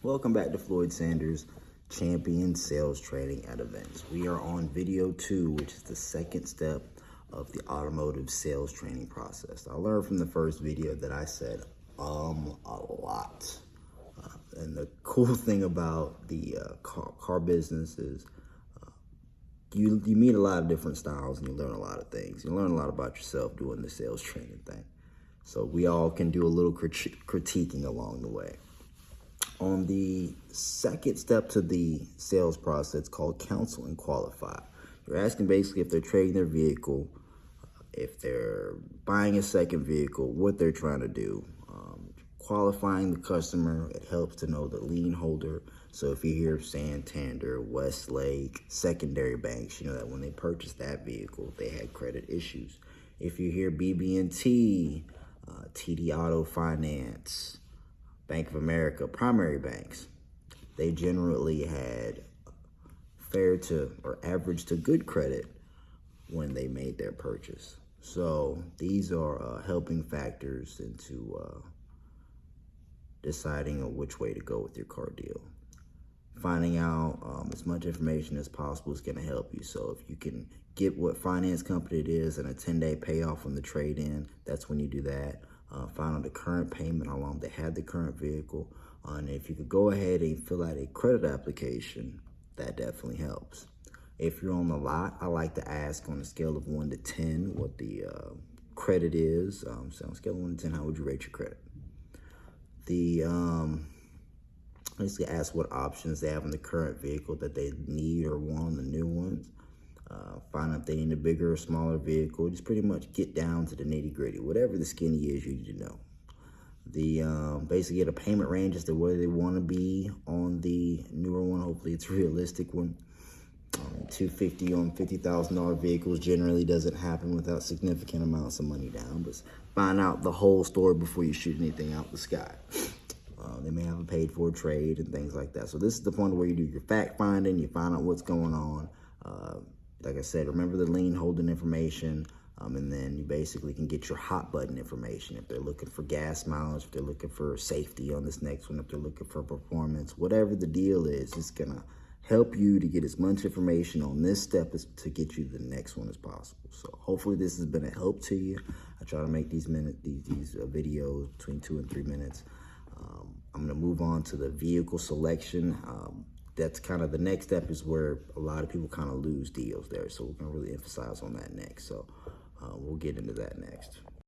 Welcome back to Floyd Sanders Champion Sales Training at Events. We are on video 2, which is the second step of the automotive sales training process. I learned from the first video that I said a lot. And the cool thing about the car business is you meet a lot of different styles and you learn a lot of things. You learn a lot about yourself doing the sales training thing. So we all can do a little critiquing along the way. On the second step to the sales process called Counsel and Qualify. You're asking basically if they're trading their vehicle, if they're buying a second vehicle, what they're trying to do. Qualifying the customer, it helps to know the lien holder. So if you hear Santander, Westlake, secondary banks, you know that when they purchased that vehicle, they had credit issues. If you hear BB&T, TD Auto Finance, Bank of America, primary banks, they generally had fair to or average to good credit when they made their purchase. So these are helping factors into deciding on which way to go with your car deal. Finding out as much information as possible is going to help you. So if you can get what finance company it is and a 10-day payoff on the trade-in, that's when you do that. Find out the current payment, how long they had the current vehicle. And if you could go ahead and fill out a credit application, that definitely helps. If you're on the lot, I like to ask on a scale of 1 to 10 what the credit is. So on a scale of 1 to 10, how would you rate your credit? Basically ask what options they have in the current vehicle that they need or want, the new ones. Find out if they need a bigger or smaller vehicle. Just pretty much get down to the nitty gritty. Whatever the skinny is, you need to know. Basically get a payment range as to where they want to be on the newer one. Hopefully it's a realistic one. $250 on $50,000 vehicles generally doesn't happen without significant amounts of money down. But find out the whole story before you shoot anything out the sky. They may have a paid for trade and things like that. So this is the point where you do your fact finding, you find out what's going on. Like I said, remember the lien holding information, and then you basically can get your hot button information. If they're looking for gas mileage, if they're looking for safety on this next one, if they're looking for performance, whatever the deal is, it's gonna help you to get as much information on this step as to get you to the next one as possible. So hopefully this has been a help to you. I try to make these videos between 2 and 3 minutes. I'm gonna move on to the vehicle selection. That's kind of the next step is where a lot of people kind of lose deals there. So we're gonna really emphasize on that next. So we'll get into that next.